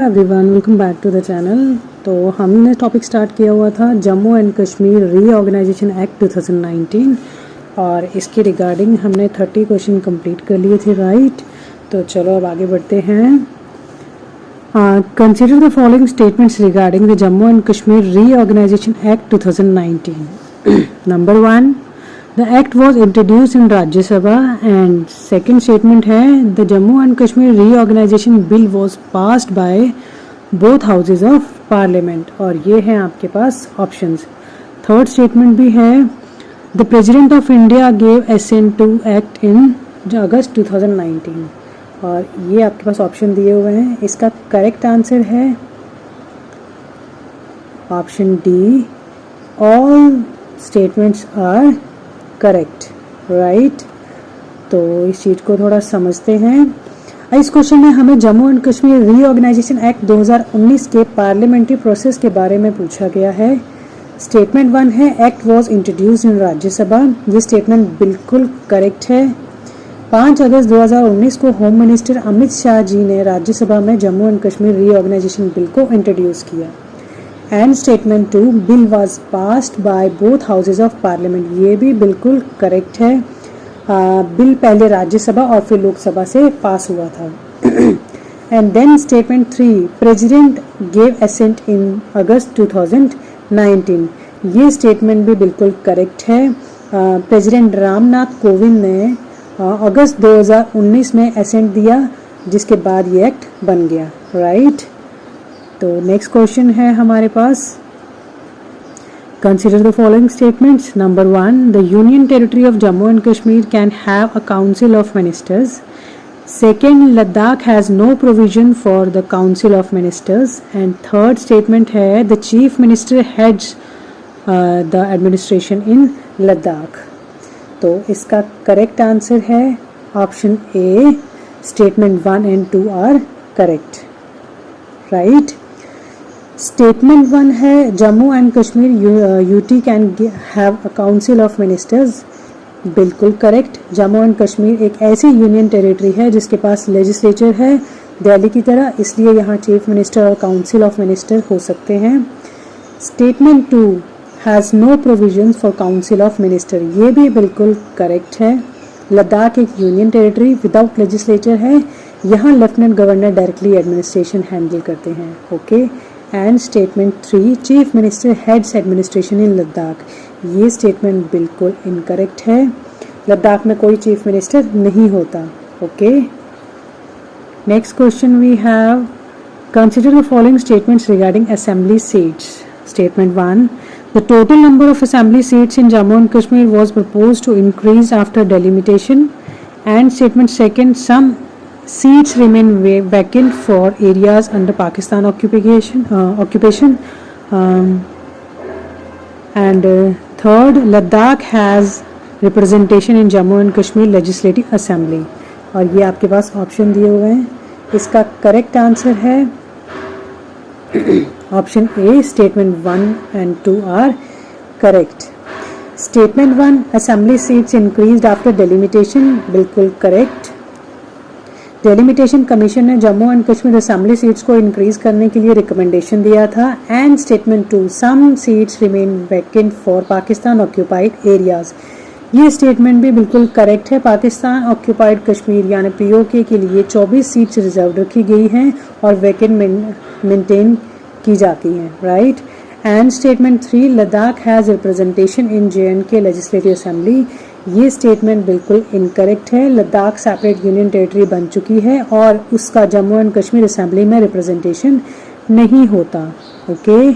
Everyone, welcome back to the channel. तो हमने topic start किया हुआ था Jammu and Kashmir reorganisation act 2019 और इसके रिगार्डिंग हमने 30 क्वेश्चन कंप्लीट कर लिए थे, राइट। तो चलो अब आगे बढ़ते हैं। Consider the following statements regarding the Jammu and Kashmir reorganisation act 2019। Number 1, The act was introduced in Rajya Sabha, and second statement है the Jammu and Kashmir reorganization bill was passed by both houses of parliament, और ये हैं आपके पास options। Third statement भी है the president of India gave assent to act in August 2019, और ये आपके पास ऑप्शन दिए हुए हैं। इसका करेक्ट आंसर है option D, all statements are correct, right. तो इस चीज़ को थोड़ा समझते हैं। इस क्वेश्चन में हमें Jammu and Kashmir reorganisation act 2019 के पार्लियामेंट्री प्रोसेस के बारे में पूछा गया है। स्टेटमेंट 1 है act was introduced in Rajya Sabha, ये स्टेटमेंट बिल्कुल करेक्ट है। 5 अगस्त 2019 को होम मिनिस्टर अमित शाह जी ने राज्यसभा में Jammu and Kashmir Reorganisation bill को इंट्रोड्यूस किया। And statement 2 bill was passed by both houses of parliament, ये भी बिल्कुल करेक्ट है। बिल पहले राज्यसभा और फिर लोकसभा से पास हुआ था। And then statement 3 president gave assent in August 2019, ये स्टेटमेंट भी बिल्कुल करेक्ट है। प्रेसिडेंट रामनाथ कोविंद ने अगस्त 2019 में असेंट दिया, जिसके बाद ये एक्ट बन गया, राइट। तो नेक्स्ट क्वेश्चन है हमारे पास, consider the following statements. Number 1, the union territory of Jammu and Kashmir can have a council of ministers. Second, Ladakh has no provision for the council of ministers. And third statement है the chief minister heads the administration in Ladakh. तो इसका correct answer है option A, statement 1 and 2 are correct, right. Statement 1 है Jammu and Kashmir UT can have a council of ministers, बिल्कुल correct. Jammu and Kashmir एक ऐसी union territory है जिसके पास लेजिस्लेचर है दिल्ली की तरह, इसलिए यहाँ चीफ मिनिस्टर और काउंसिल ऑफ मिनिस्टर हो सकते हैं। Statement 2 has no provisions for council of minister, ये भी बिल्कुल करेक्ट है। लद्दाख एक यूनियन टेरिटरी विदाउट लेजिस्लेचर है, यहाँ lieutenant governor directly administration handle करते हैं, okay. And statement 3 chief minister heads administration in Ladakh, ये स्टेटमेंट बिल्कुल इनकरेक्ट है। लद्दाख में कोई चीफ मिनिस्टर नहीं होता, okay. Next question we have, consider the following statements regarding assembly seats. Statement 1, the total number of assembly seats in Jammu and Kashmir was propose to increase after delimitation. And statement 2, some seats remain vacant for areas under Pakistan occupation. And third, Ladakh has representation in Jammu and Kashmir Legislative Assembly, और ये आपके पास option दिए हुए हैं। इसका correct answer है option A, statement 1 and 2 are correct. Statement 1 assembly seats increased after delimitation, बिल्कुल करेक्ट। डेलिमिटेशन कमीशन ने Jammu and Kashmir assembly seats को इंक्रीज करने के लिए रिकमेंडेशन दिया था। And statement 2 some seats remain vacant for Pakistan occupied areas, ये स्टेटमेंट भी बिल्कुल करेक्ट है। पाकिस्तान ऑक्यूपाइड कश्मीर यानी पीओके के लिए 24 सीट्स रिजर्व रखी गई हैं और वैकेंट मेंटेन की जाती हैं, right. And statement 3 Ladakh has representation in JNK legislative assembly, ये स्टेटमेंट बिल्कुल इनकरेक्ट है। लद्दाख सेपरेट यूनियन टेरिटरी बन चुकी है और उसका जम्मू एंड कश्मीर असेंबली में रिप्रेजेंटेशन नहीं होता, okay.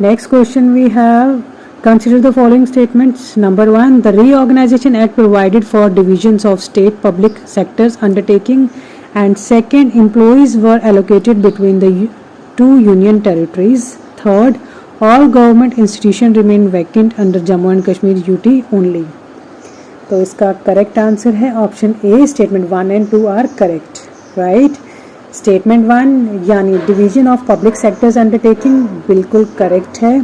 Next question we have, consider the following statements. Number 1, the reorganisation act provided for divisions of state public sectors undertaking. And second, employees were allocated between the 2 union territories. Third, all government institution remain vacant under Jammu and Kashmir UT only। तो इसका correct answer है option A, statement 1 and 2 are correct, right. Statement 1 यानी division of public sectors undertaking बिल्कुल correct है।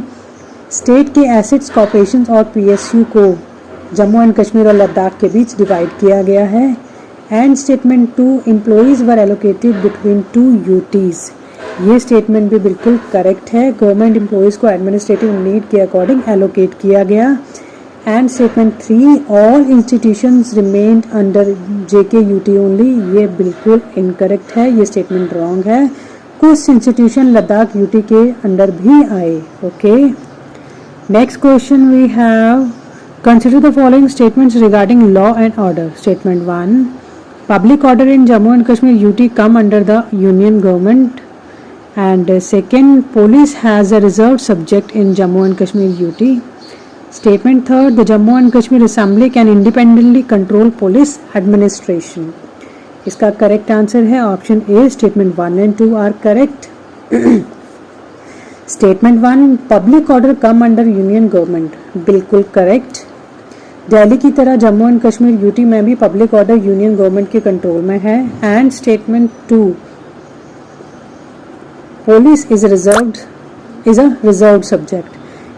State के assets, corporation और PSU को Jammu and Kashmir और लद्दाख के बीच डिवाइड किया गया है। And statement 2 employees were allocated between 2 UTs, ये स्टेटमेंट भी बिल्कुल करेक्ट है। गवर्नमेंट एम्प्लॉयज़ को एडमिनिस्ट्रेटिव नीड के अकॉर्डिंग एलोकेट किया गया। And statement 3, all institutions remained under JKUT only, ये बिल्कुल इनकरेक्ट है, ये स्टेटमेंट रॉन्ग है। कुछ इंस्टीट्यूशन लद्दाख यूटी के अंडर भी आए। Okay, next question we have, consider the following statements regarding law and order. Statement 1, public order in Jammu and Kashmir UT come under the union government. And second, police has a reserved subject in Jammu and Kashmir UT. Statement 3, the Jammu and Kashmir Assembly can independently control police administration. इसका correct answer है option A, statement 1 and 2 are correct. Statement 1, public order come under union government, बिल्कुल correct. Delhi की तरह Jammu and Kashmir UT में भी public order union government के control में है। And statement 2, police is a reserved subject,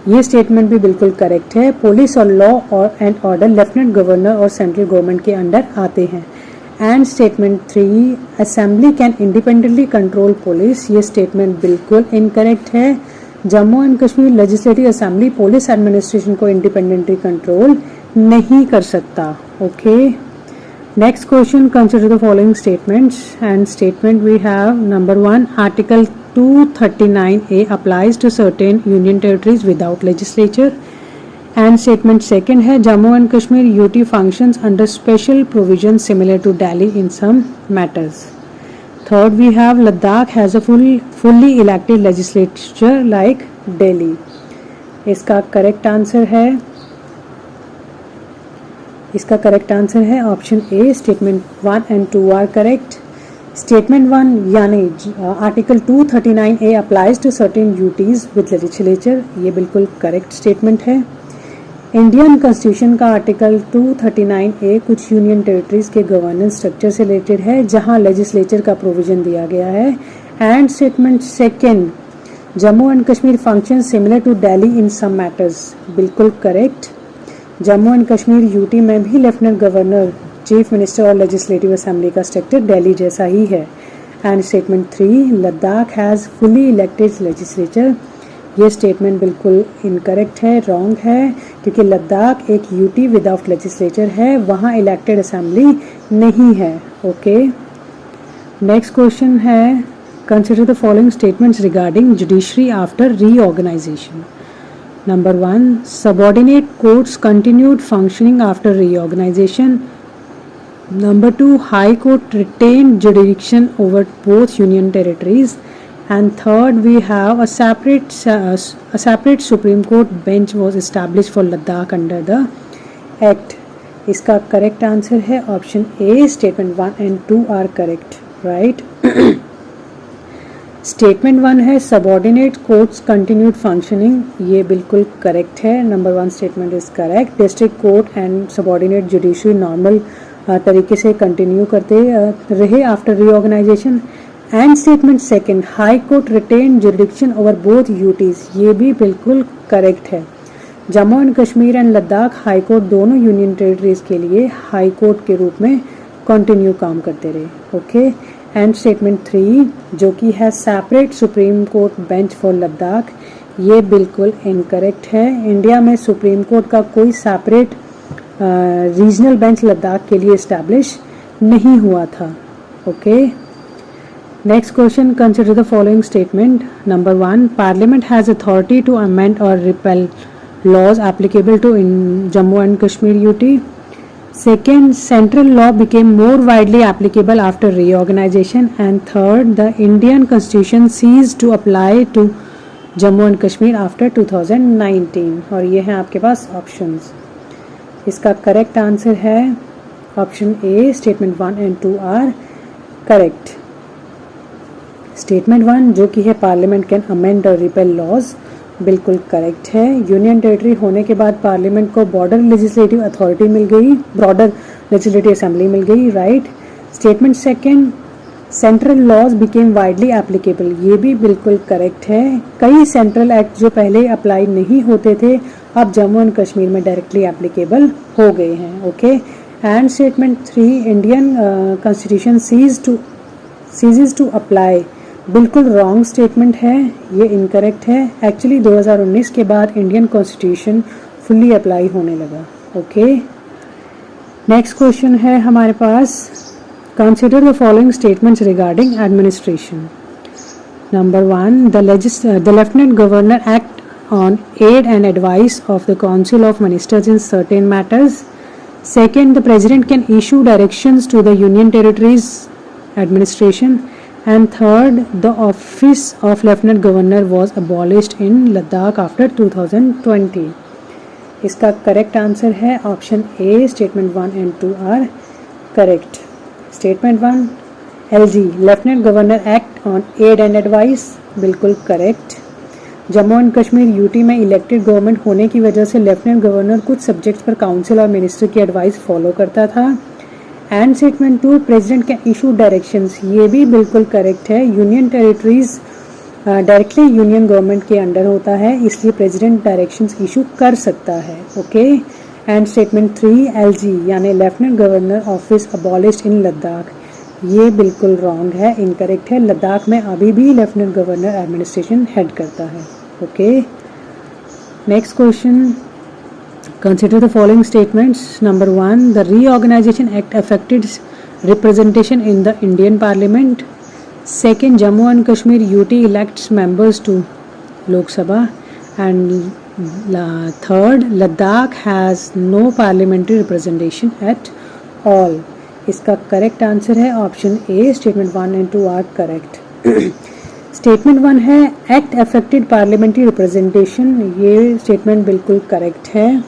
ये स्टेटमेंट भी बिल्कुल करेक्ट है। पुलिस और लॉ और एंड ऑर्डर लेफ्टिनेंट गवर्नर और सेंट्रल गवर्नमेंट के अंडर आते हैं। And statement 3, assembly can independently control police, ये स्टेटमेंट बिल्कुल इनकरेक्ट है। Jammu and Kashmir legislative assembly police administration को इंडिपेंडेंटली कंट्रोल नहीं कर सकता। Okay, next question, consider the following statements. And statement we have, number 1, article 239A applies to certain union territories without legislature. And statement second है, Jammu and Kashmir UT functions under special provisions similar to Delhi in some matters. Third we have, Ladakh has a fully elected legislature like Delhi. इसका correct answer है option A, statement 1 and 2 are correct. Statement 1 यानी article 239A applies to certain UTs with legislature, ये बिल्कुल correct statement है। Indian constitution का article 239A कुछ union territories के governance structure से रिलेटेड है जहां लेजिस्लेचर का प्रोविजन दिया गया है। And statement second, Jammu and Kashmir function similar to Delhi in some matters, बिल्कुल correct. Jammu and Kashmir UT में भी लेफ्टिनेंट गवर्नर, चीफ मिनिस्टर और लेजिस्लेटिव असेंबली का स्ट्रक्चर दिल्ली जैसा ही है। And statement 3, Ladakh has fully elected legislature, ये स्टेटमेंट बिल्कुल इनकरेक्ट है, रॉन्ग है, क्योंकि लद्दाख एक यूटी विदाउट लेजिस्लेचर है, वहाँ इलेक्टेड असेंबली नहीं है। ओके, नेक्स्ट क्वेश्चन है, consider the following statements regarding judiciary after reorganisation. Number 1, subordinate courts continued functioning after reorganization. Number 2, High Court retained jurisdiction over both union territories. And third, we have a separate Supreme Court bench was established for Ladakh under the Act. इसका correct answer है option A, statement 1 and 2 are correct, right. Statement 1 है, subordinate courts continued functioning, ये बिल्कुल correct है। Number 1 statement is correct. District court and subordinate judiciary normal तरीके से continue करते रहे after reorganisation. And statement second, high court retain jurisdiction over both UTs, ये भी बिल्कुल करेक्ट है। Jammu and Kashmir and Ladakh high court दोनों यूनियन टेरिटरीज के लिए हाई कोर्ट के रूप में कंटिन्यू काम करते रहे। ओके, एंड स्टेटमेंट 3 जो कि है separate supreme court bench for Ladakh, ये बिल्कुल इनकरेक्ट है। इंडिया में सुप्रीम कोर्ट का कोई सेपरेट रीजनल बेंच लद्दाख के लिए इस्टेब्लिश नहीं हुआ था। Okay, next question, consider the following statement. Number 1, parliament has authority to amend और repeal laws applicable to in Jammu and Kashmir UT. Second, central law became more widely applicable after reorganization. And third, the Indian Constitution ceased to apply to Jammu and Kashmir after 2019. और ये हैं आपके पास options. इसका correct answer है option A, statement 1 and 2 are correct. Statement 1 जो कि है पार्लियामेंट कैन अमेंड और रिपेल लॉज, बिल्कुल करेक्ट है। यूनियन टेरिटरी होने के बाद पार्लियामेंट को बॉर्डर लेजिस्लेटिव अथॉरिटी मिल गई, ब्रॉडर लेजिस्लेटिव असेंबली मिल गई, right. Statement second, central laws became widely applicable, ये भी बिल्कुल करेक्ट है। कई सेंट्रल एक्ट जो पहले अप्लाई नहीं होते थे अब जम्मू एंड कश्मीर में डायरेक्टली एप्लीकेबल हो गए हैं। Okay, and statement 3, Indian constitution ceases to apply बिल्कुल रॉन्ग स्टेटमेंट है, ये इनकरेक्ट है। एक्चुअली 2019 के बाद इंडियन कॉन्स्टिट्यूशन फुल्ली अप्लाई होने लगा। ओके, नेक्स्ट क्वेश्चन है हमारे पास, consider the following statements regarding administration. Number 1, the lieutenant governor act on aid and advice of the Council of Ministers in certain matters. Second, the President can issue directions to the Union Territories administration. And third, the office of Lieutenant Governor was abolished in Ladakh after 2020. इसका correct answer है option A, statement 1 and 2 are correct. Statement 1, LG lieutenant governor act on aid and advice, बिल्कुल correct. Jammu and Kashmir UT में elected government होने की वजह से lieutenant governor कुछ subjects पर काउंसिल और मिनिस्टर की एडवाइस फॉलो करता था। And statement 2, president can issue directions, ये भी बिल्कुल करेक्ट है। Union territories directly union government के अंडर होता है, इसलिए प्रेसिडेंट डायरेक्शंस इशू कर सकता है। ओके, एंड स्टेटमेंट 3, LG यानी लेफ्टिनेंट गवर्नर ऑफिस अबॉलिश्ड इन लद्दाख, ये बिल्कुल रॉन्ग है, इनकरेक्ट है। लद्दाख में अभी भी लेफ्टिनेंट गवर्नर एडमिनिस्ट्रेशन हेड करता है। Okay, next question, consider the following statements. Number 1, the reorganisation act affected representation in the Indian parliament. Second, Jammu and Kashmir UT elects members to Lok Sabha. And third, Ladakh has no parliamentary representation at all. इसका correct answer है option A, statement 1 and 2 are correct. Statement 1 है act affected parliamentary representation, ये statement बिल्कुल correct है।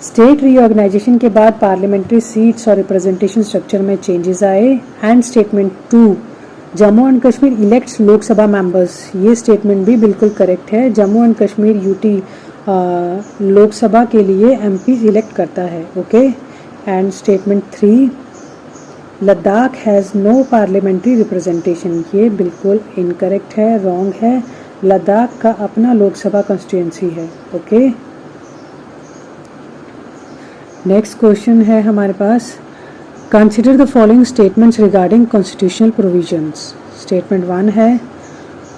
State reorganisation के बाद parliamentary seats और representation structure में चेंजेस आए। And statement 2, Jammu and Kashmir elects Lok Sabha members, ये स्टेटमेंट भी बिल्कुल करेक्ट है। जम्मू एंड कश्मीर यूटी लोकसभा के लिए एमपी इलेक्ट करता है। Okay, and statement 3, Ladakh has no parliamentary representation, ये बिल्कुल इनकरेक्ट है, रॉन्ग है। लद्दाख का अपना लोकसभा कॉन्स्टिट्यूंसी है। ओके, नेक्स्ट क्वेश्चन है हमारे पास, consider the following statements regarding constitutional provisions. Statement 1 है,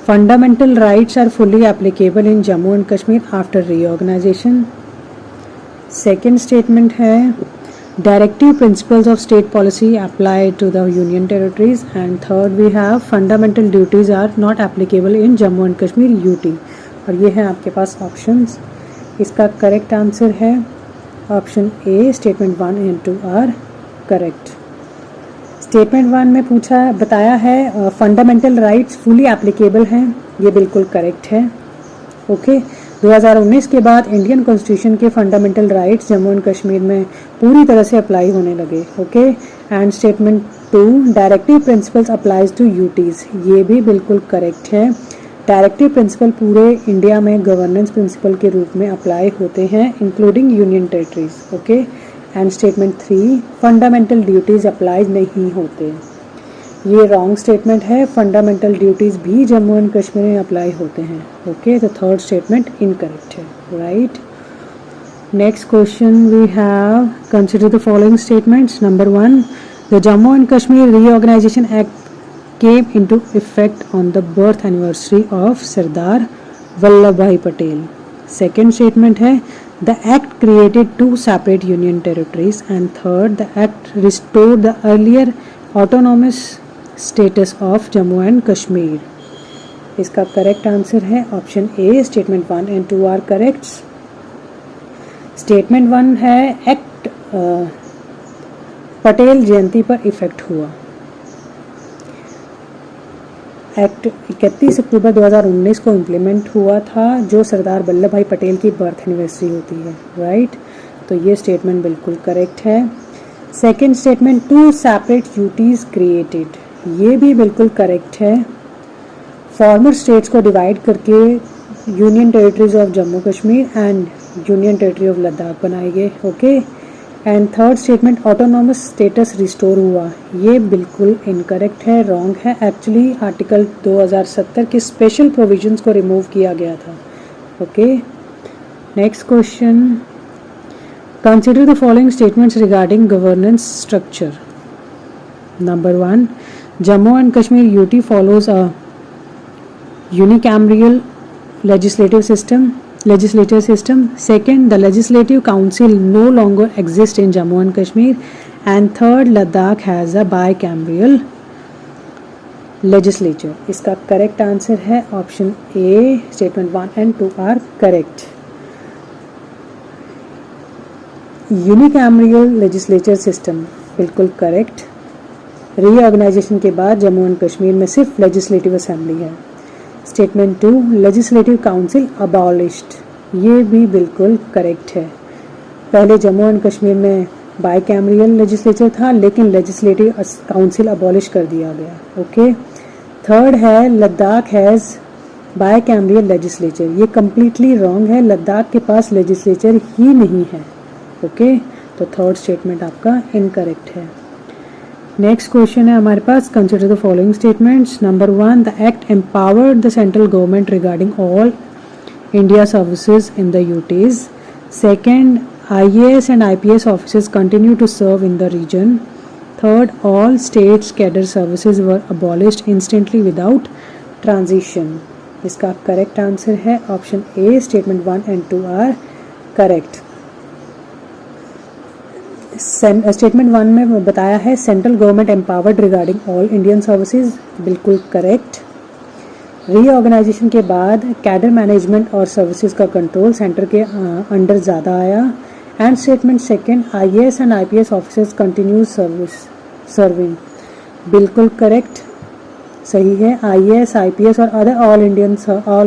fundamental rights are fully applicable in Jammu and Kashmir after reorganisation. Second statement है, directive principles of state policy apply to the union territories. And third we have fundamental duties are not applicable in Jammu and Kashmir UT. और ये है आपके पास options. इसका correct answer है option A, statement 1 and 2 are correct. Statement 1 में बताया है फंडामेंटल राइट्स फुली एप्लीकेबल हैं, ये बिल्कुल करेक्ट है। ओके, 2019 के बाद इंडियन कॉन्स्टिट्यूशन के fundamental rights Jammu and Kashmir में पूरी तरह से अप्लाई होने लगे। Okay, and statement 2, directive principles applies to UTs, ये भी बिल्कुल करेक्ट है। डायरेक्टिव प्रिंसिपल पूरे इंडिया में गवर्नेंस प्रिंसिपल के रूप में अप्लाई होते हैं, including union territories. Okay, and statement 3, fundamental duties apply नहीं होते, ये रॉन्ग स्टेटमेंट है। फंडामेंटल ड्यूटीज़ भी जम्मू एंड कश्मीर में अप्लाई होते हैं। Okay, the third statement incorrect है, right. Next question we have, consider the following statements. Number 1, the Jammu and Kashmir reorganisation act came into effect on the birth anniversary of Sardar Vallabh bhai Patel. Second statement है, the act created 2 separate union territories. And third, the act restored the earlier autonomous status of Jammu and Kashmir. इसका correct answer है option A, statement 1 and 2 are correct. Statement 1 है act Patel जयंती पर effect हुआ। Act 31 अक्टूबर 2019 को implement हुआ था, जो सरदार वल्लभ भाई पटेल की बर्थ एनिवर्सरी होती है, राइट। तो ये स्टेटमेंट बिल्कुल करेक्ट है। Second statement, 2 separate UTs created, ये भी बिल्कुल करेक्ट है। फॉर्मर स्टेट्स को डिवाइड करके union territories of Jammu Kashmir and union territory of Ladakh बनाए गए। Okay, and third statement, autonomous status restore हुआ, ये बिल्कुल इनकरेक्ट है, रॉन्ग है। एक्चुअली आर्टिकल 2070 के स्पेशल प्रोविजंस को रिमूव किया गया था। Okay, next question, consider the following statements regarding governance structure. Number 1, Jammu and Kashmir UT follows a unicameral legislative system. Second, the legislative council no longer exists in Jammu and Kashmir. And third, Ladakh has a bicameral legislature. इसका correct answer है option A. Statement 1 and 2 are correct. Unicameral legislature system बिल्कुल correct. Reorganisation के बाद Jammu and Kashmir में सिर्फ legislative assembly है. Statement 2, legislative council abolished, ये भी बिल्कुल करेक्ट है. पहले जम्मू एंड कश्मीर में बाइकैमरियल लेजिस्लेचर था, लेकिन लेजिस्लेटिव काउंसिल अबॉलिश कर दिया गया. ओके. थर्ड है लद्दाख हैज़ बाइकैमरियल लेजिस्लेचर, ये कम्प्लीटली रॉन्ग है. लद्दाख के पास लेजिस्लेचर ही नहीं है. ओके. तो थर्ड स्टेटमेंट आपका इनकरेक्ट है. नेक्स्ट क्वेश्चन है हमारे पास. Consider the following statements. Number 1, the act empowered the central government regarding all India services in the UTs. Second, IAS and IPS officers continue to serve in the region. Third, all states cadre services were abolished instantly without transition. इसका correct answer है option A. Statement 1 and 2 are correct. Statement 1 में बताया है central government empowered regarding all Indian services, बिल्कुल correct. Reorganisation के बाद cadre management और services का कंट्रोल सेंटर के अंडर ज़्यादा आया. And statement second, IAS and IPS officers continue serving, बिल्कुल करेक्ट, सही है. IAS, IPS और other all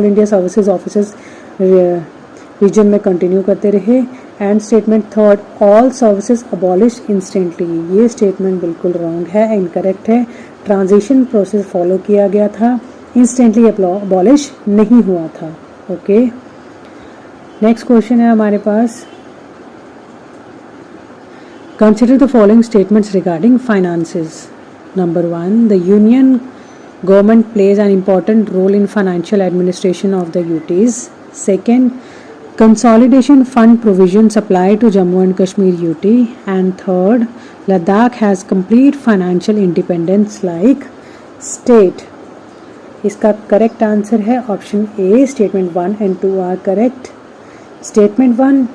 India services officers region में कंटिन्यू करते रहे. And statement third, all services abolish instantly, ये स्टेटमेंट बिल्कुल रॉन्ग है, इनकरेक्ट है. ट्रांजिशन प्रोसेस फॉलो किया गया था, इंस्टेंटली अबॉलिश नहीं हुआ था. ओके. नेक्स्ट क्वेश्चन है हमारे पास. Consider the following statements regarding finances. Number 1, the union government plays an important role in financial administration of the UTs. Second, consolidation fund provisions apply to Jammu and Kashmir UT. And third, Ladakh has complete financial independence like state. इसका correct answer है option A. Statement 1 and 2 are correct. Statement 1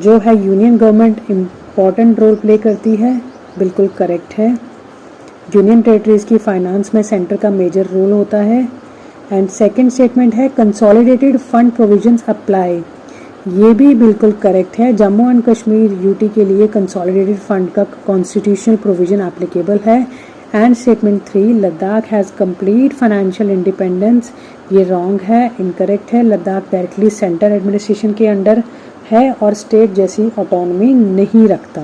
जो है union government important role play करती है, बिल्कुल correct है. Union territories की finance में सेंटर का मेजर रोल होता है. एंड सेकेंड स्टेटमेंट है कंसोलिडेटेड फंड प्रोविजंस अप्लाई, ये भी बिल्कुल करेक्ट है. जम्मू एंड कश्मीर यूटी के लिए कंसोलिडेटेड फंड का कॉन्स्टिट्यूशनल प्रोविजन एप्लीकेबल है. And statement 3, Ladakh has complete financial independence, ये रॉन्ग है, इनकरेक्ट है. लद्दाख डायरेक्टली सेंटर एडमिनिस्ट्रेशन के अंडर है और स्टेट जैसी ऑटोनॉमी नहीं रखता.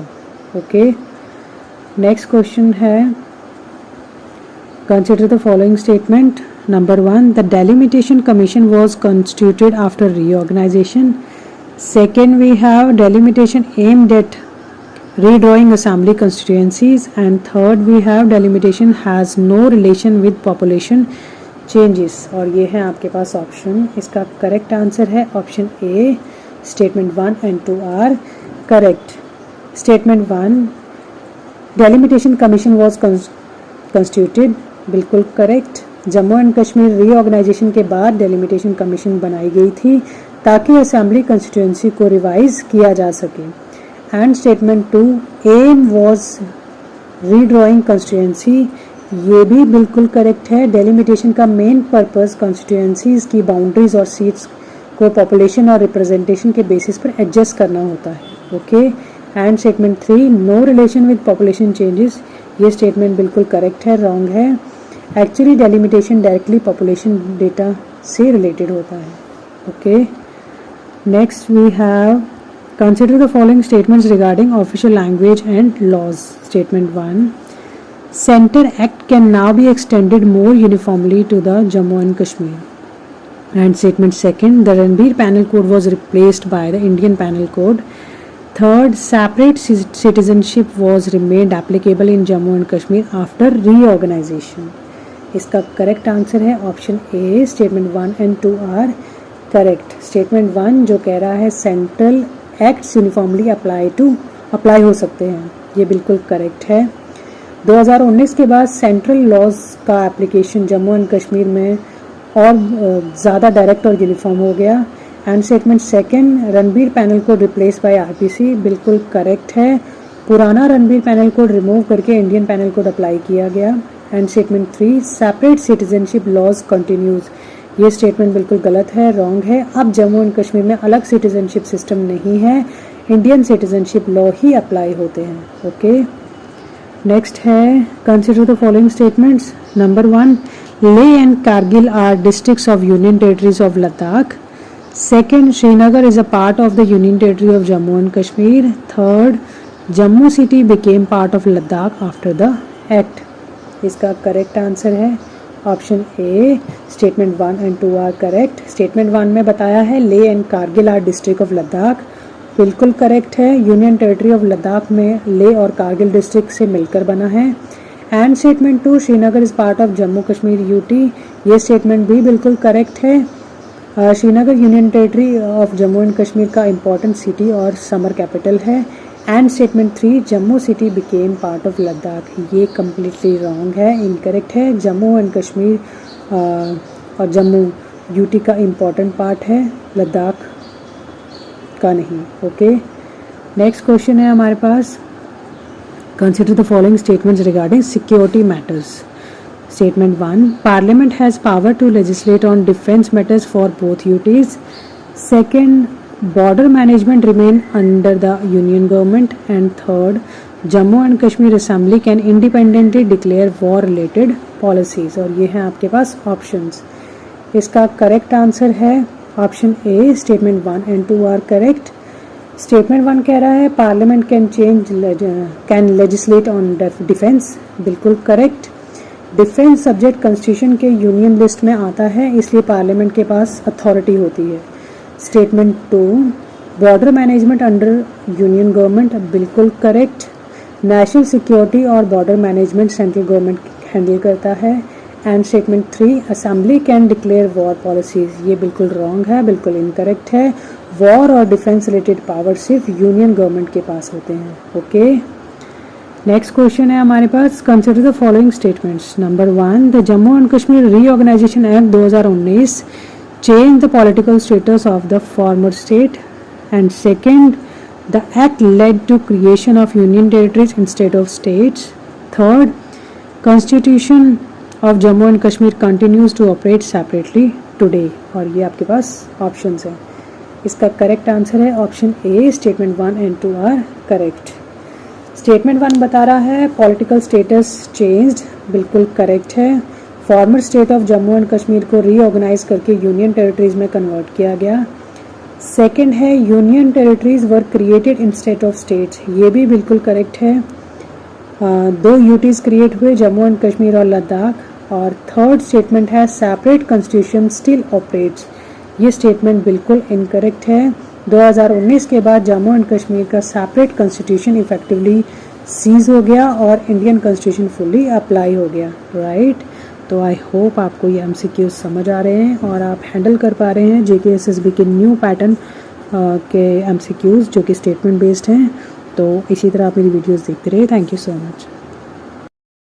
ओके. नेक्स्ट क्वेश्चन है. Consider the following statement. Number 1, the delimitation commission was constituted after reorganisation. Second, we have delimitation aimed at redrawing assembly constituencies. And third, we have delimitation has no relation with population changes. और ये है आपके पास option. इसका correct answer है option A. Statement 1 and 2 are correct. Statement 1, delimitation commission was constituted, बिल्कुल correct. Jammu and Kashmir reorganisation के बाद डेलिमिटेशन कमीशन बनाई गई थी ताकि असेंबली कंस्टिट्यूएंसी को रिवाइज किया जा सके. And statement 2, aim was redrawing constituency, ये भी बिल्कुल करेक्ट है. डेलिमिटेशन का मेन पर्पस कंस्टिट्यूएंसीज की बाउंड्रीज और सीट्स को पॉपुलेशन और रिप्रेजेंटेशन के बेसिस पर एडजस्ट करना होता है. Okay. And statement 3, no relation with population changes, ये स्टेटमेंट बिल्कुल करेक्ट है, रॉन्ग है. Actually delimitation directly population data से रिलेटेड होता है. Okay. Next we have consider the following statements regarding official language and laws. Statement 1, Center Act can now be extended more uniformly to the Jammu and Kashmir. And statement 2, the Ranbir Panel Code was replaced by the Indian Panel Code. Third, separate citizenship was remained applicable in Jammu and Kashmir after reorganization. इसका correct answer है option A. Statement 1 and 2 are correct. Statement 1 जो कह रहा है central acts uniformly apply हो सकते हैं, ये बिल्कुल करेक्ट है. 2019 के बाद सेंट्रल लॉज का एप्लीकेशन जम्मू एंड कश्मीर में और ज़्यादा डायरेक्ट और यूनिफॉर्म हो गया। And statement second, Ranbir penal code replace by RPC, बिल्कुल करेक्ट है। पुराना रणबीर पैनल कोड रिमूव करके इंडियन पैनल कोड अप्लाई किया गया। And statement three, separate citizenship laws continues, ये स्टेटमेंट बिल्कुल गलत है, रॉन्ग है। अब जम्मू एंड कश्मीर में अलग सिटीजनशिप सिस्टम नहीं है, इंडियन सिटीजनशिप लॉ ही अप्लाई होते हैं। ओके, नेक्स्ट है consider the following statements. Number 1, Leh and Kargil are districts of union territories of Ladakh. Second, Srinagar is a part of the union territory of Jammu and Kashmir. Third, Jammu city became part of Ladakh after the act. इसका correct answer है option A, statement 1 and 2 are correct. Statement 1 में बताया है Leh and Kargil are district of Ladakh, बिल्कुल correct है। Union territory of Ladakh में लेह और Kargil district से मिलकर बना है। And statement 2, Srinagar is part of Jammu Kashmir UT, ये स्टेटमेंट भी बिल्कुल करेक्ट है। Srinagar union territory of Jammu and Kashmir का इम्पॉर्टेंट सिटी और समर कैपिटल है। And statement 3, Jammu city became part of Ladakh, ये कम्प्लीटली रॉन्ग है, इनकरेक्ट है। जम्मू एंड कश्मीर और जम्मू यूटी का इम्पॉर्टेंट पार्ट है, लद्दाख का नहीं। ओके, नेक्स्ट क्वेश्चन है हमारे पास, consider the following statements regarding security matters. Statement 1, parliament has power to legislate on defence matters for both UTs. Second, border management remain under the union government. And third, Jammu and Kashmir Assembly can independently declare war related policies. और ये हैं आपके पास options. इसका correct answer है option A, statement 1 and 2 are correct. Statement 1 कह रहा है parliament can legislate on defence, बिल्कुल करेक्ट। डिफेंस सब्जेक्ट कॉन्स्टिट्यूशन के यूनियन लिस्ट में आता है, इसलिए पार्लियामेंट के पास अथॉरिटी होती है। Statement 2, border management under union government, बिल्कुल करेक्ट। नेशनल सिक्योरिटी और border management central government handle करता है। And statement 3, assembly can declare war policies, ये बिल्कुल रॉन्ग है, बिल्कुल इनकरेक्ट है। वॉर और डिफेंस रिलेटेड पावर सिर्फ यूनियन गवर्नमेंट के पास होते हैं। ओके, नेक्स्ट क्वेश्चन है हमारे पास, consider the following statements. Number 1, the Jammu and Kashmir reorganisation act 2019 change the political status of the former state. And second, the act led to creation of union territories instead of states. Third, constitution of Jammu and Kashmir continues to operate separately today. और ये आपके पास options हैं। इसका correct answer है option A, statement 1 and 2 are correct. Statement 1 बता रहा है पॉलिटिकल स्टेटस चेंज्ड, बिल्कुल करेक्ट है। Former state of Jammu and Kashmir को रीऑर्गेनाइज करके यूनियन टेरिटरीज में कन्वर्ट किया गया। सेकंड है union territories were created instead of states, ये भी बिल्कुल करेक्ट है। 2 यूटीज क्रिएट हुए, जम्मू एंड कश्मीर और लद्दाख। और थर्ड स्टेटमेंट है सेपरेट कॉन्स्टिट्यूशन स्टिल ऑपरेट्स, ये स्टेटमेंट बिल्कुल इनकरेक्ट है। 2019 के बाद जम्मू एंड कश्मीर का सेपरेट कॉन्स्टिट्यूशन इफेक्टिवली सीज हो गया और इंडियन कॉन्स्टिट्यूशन फुल्ली अप्लाई हो गया, राइट। तो आई होप आपको ये एमसीक्यूज समझ आ रहे हैं और आप हैंडल कर पा रहे हैं JKSSB के न्यू पैटर्न के एमसीक्यूज जो कि स्टेटमेंट बेस्ड हैं। तो इसी तरह आप मेरी वीडियोस देखते रहिए। Thank you so much.